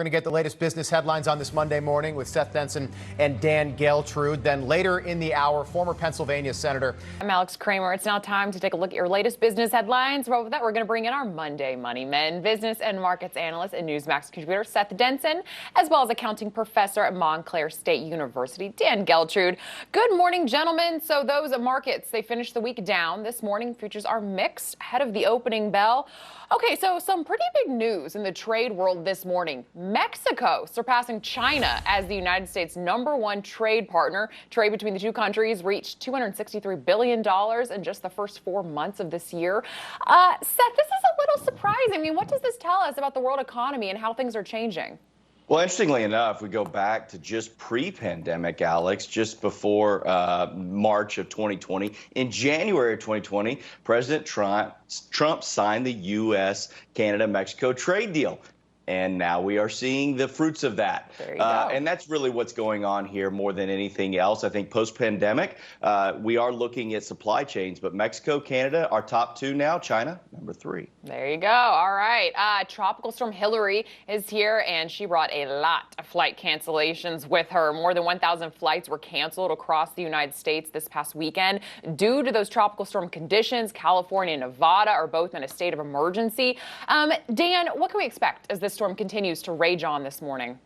We're going to get the latest business headlines on this Monday morning with Seth Denson and Dan Geltrude. Then later in the hour, former Pennsylvania Senator. I'm Alex Kraemer. It's now time to take a look at your latest business headlines. Well, with that, we're going to bring in our Monday Money Men, business and markets analyst and NewsMax contributor Seth Denson, as well as accounting professor at Montclair State University, Dan Geltrude. Good morning, gentlemen. So those markets, they finished the week down. This morning, futures are mixed ahead of the opening bell. Okay, so some pretty big news in the trade world this morning. Mexico surpassing China as the United States' #1 trade partner. Trade between the two countries reached $263 billion in just the first 4 months of this year. Seth, this is a little surprising. I mean, what does this tell us about the world economy and how things are changing? Well, interestingly enough, we go back to just pre-pandemic, Alex, just before March of 2020. In January of 2020, President Trump signed the U.S.-Canada-Mexico trade deal. And now we are seeing the fruits of that. There you go. And that's really what's going on here more than anything else. I think post-pandemic, we are looking at supply chains. But Mexico, Canada, our top two now. China, #3. There you go. All right. Tropical storm Hillary is here, and she brought a lot of flight cancellations with her. More than 1,000 flights were canceled across the United States this past weekend due to those tropical storm conditions. California and Nevada are both in a state of emergency. Dan, what can we expect as this storm continues to rage on this morning?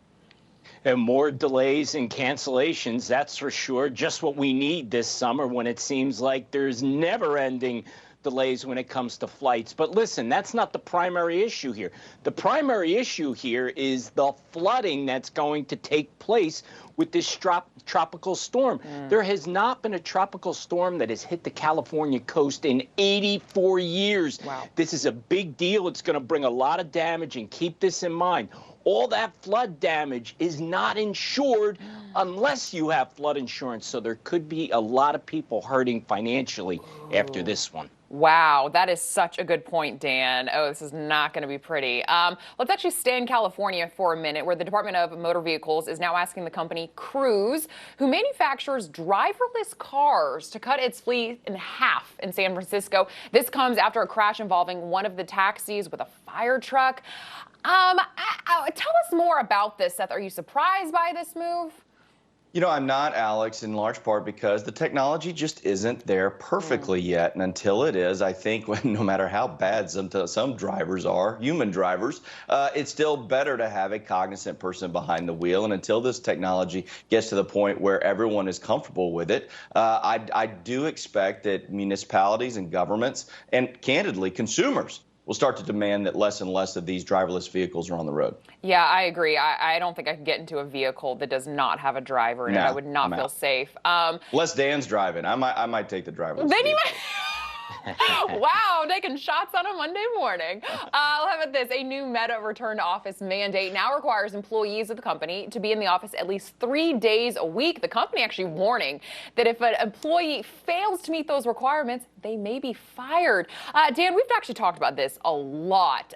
And more delays and cancellations, that's for sure. Just what we need this summer when it seems like there's never-ending delays when it comes to flights. But listen, that's not the primary issue here. The primary issue here is the flooding that's going to take place with this tropical storm. There has not been a tropical storm that has hit the California coast in 84 years. Wow. This is a big deal. It's going to bring a lot of damage, and keep this in mind. All that flood damage is not insured unless you have flood insurance. So there could be a lot of people hurting financially after this one. Wow, that is such a good point, Dan. Oh, this is not going to be pretty. Let's actually stay in California for a minute, where the Department of Motor Vehicles is now asking the company Cruise, who manufactures driverless cars, to cut its fleet in half in San Francisco. This comes after a crash involving one of the taxis with a fire truck. Tell us more about this, Seth. Are you surprised by this move? You know, I'm not, Alex, in large part because the technology just isn't there perfectly yet. And until it is, I think no matter how bad some drivers are, human drivers, it's still better to have a cognizant person behind the wheel. And until this technology gets to the point where everyone is comfortable with it, I do expect that municipalities and governments, and candidly, consumers, will start to demand that less and less of these driverless vehicles are on the road. Yeah, I agree. I don't think I could get into a vehicle that does not have a driver in it. I would not feel safe. Unless Dan's driving. I might take the driverless Then you vehicle. Wow, taking shots on a Monday morning. How about this? A new Meta return to office mandate now requires employees of the company to be in the office at least 3 days a week. The company actually warning that if an employee fails to meet those requirements, they may be fired. Dan, we've actually talked about this a lot.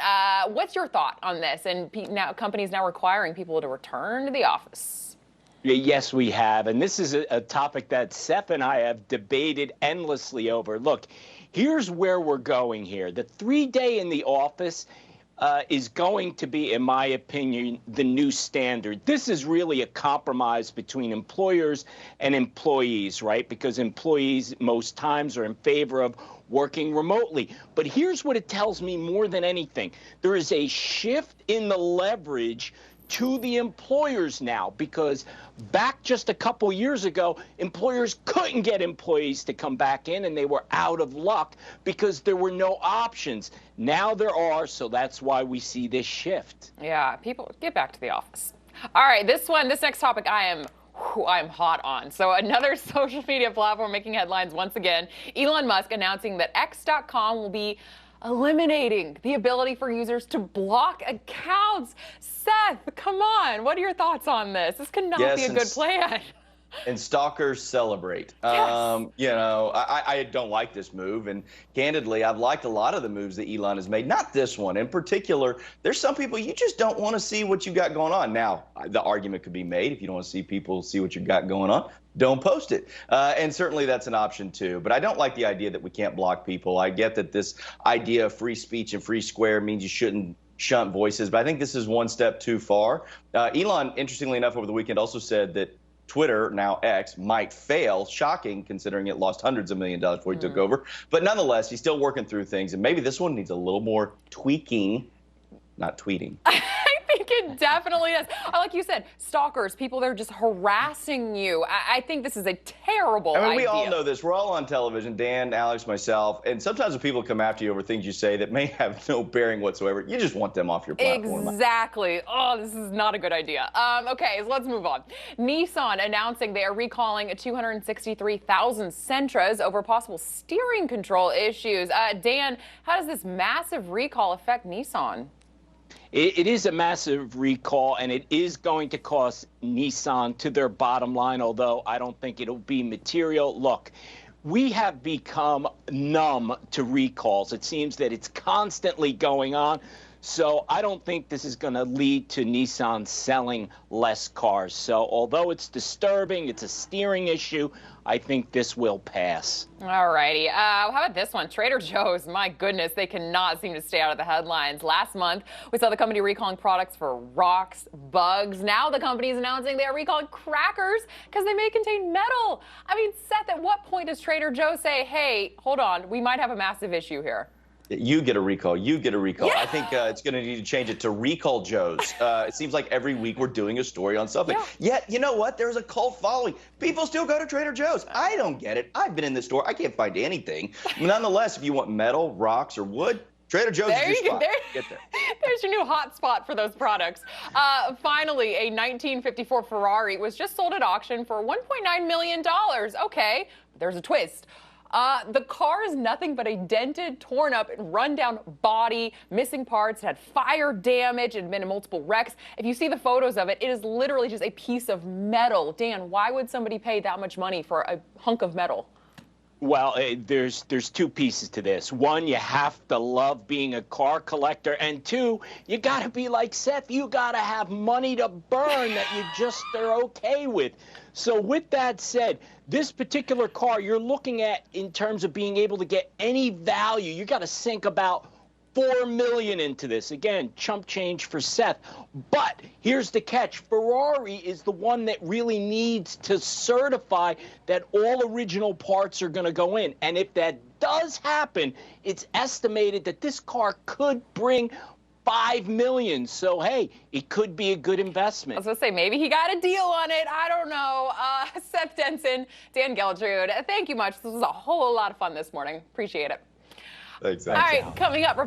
What's your thought on this? And now companies now requiring people to return to the office. Yes, we have. And this is a topic that Seth and I have debated endlessly over. Look, here's where we're going here. The 3-day in the office is going to be, in my opinion, the new standard. This is really a compromise between employers and employees, right? Because employees most times are in favor of working remotely. But here's what it tells me more than anything. There is a shift in the leverage to the employers now, because back just a couple years ago, employers couldn't get employees to come back in, and they were out of luck because there were no options. Now there are, so that's why we see this shift. Yeah, people get back to the office. All right, this next topic I'm hot on. So another social media platform making headlines once again. Elon Musk announcing that X.com will be eliminating the ability for users to block accounts. Seth, come on. What are your thoughts on this? This could not be a good plan. And stalkers celebrate. Yes. You know, I don't like this move. And candidly, I've liked a lot of the moves that Elon has made. Not this one. In particular, there's some people you just don't want to see what you got going on. Now, the argument could be made, if you don't want to see people see what you got going on, don't post it. And certainly that's an option too. But I don't like the idea that we can't block people. I get that this idea of free speech and free square means you shouldn't shunt voices, but I think this is one step too far. Elon, interestingly enough, over the weekend also said that Twitter, now X, might fail. Shocking, considering it lost hundreds of $1 millions before he took over. But nonetheless, he's still working through things, and maybe this one needs a little more tweaking, not tweeting. I think it definitely does. Like you said, stalkers, people that are just harassing you. I think this is a terrible idea. We all know this. We're all on television, Dan, Alex, myself, and sometimes when people come after you over things you say that may have no bearing whatsoever, you just want them off your platform. Exactly. Oh, this is not a good idea. Okay, so let's move on. Nissan announcing they are recalling 263,000 Sentras over possible steering control issues. Dan, how does this massive recall affect Nissan? It is a massive recall, and it is going to cost Nissan to their bottom line, although I don't think it'll be material. Look, we have become numb to recalls. It seems that it's constantly going on. So I don't think this is going to lead to Nissan selling less cars. So although it's disturbing, it's a steering issue, I think this will pass. All righty. How about this one? Trader Joe's, my goodness, they cannot seem to stay out of the headlines. Last month, we saw the company recalling products for rocks, bugs. Now the company is announcing they are recalling crackers because they may contain metal. I mean, Seth, at what point does Trader Joe say, hey, hold on, we might have a massive issue here? You get a recall. You get a recall. Yeah. I think it's going to need to change it to Recall Joe's. It seems like every week we're doing a story on something. Yeah. Yet, you know what? There's a cult following. People still go to Trader Joe's. I don't get it. I've been in this store. I can't find anything. Nonetheless, if you want metal, rocks, or wood, Trader Joe's is your spot. Get there. There's your new hot spot for those products. Finally, a 1954 Ferrari was just sold at auction for $1.9 million. Okay, but there's a twist. The car is nothing but a dented, torn up, and run-down body, missing parts. It had fire damage. It had been in multiple wrecks. If you see the photos of it, it is literally just a piece of metal. Dan, why would somebody pay that much money for a hunk of metal? Well, there's two pieces to this. One, you have to love being a car collector. And two, you got to be like Seth. You got to have money to burn that you just are okay with. So with that said, this particular car you're looking at in terms of being able to get any value, you got to sink about $4 million into this. Again, chump change for Seth. But here's the catch. Ferrari is the one that really needs to certify that all original parts are going to go in. And if that does happen, it's estimated that this car could bring $5 million. So, hey, it could be a good investment. I was going to say, maybe he got a deal on it. I don't know. Seth Denson, Dan Geltrude, thank you much. This was a whole lot of fun this morning. Appreciate it. Thanks. All right, coming up.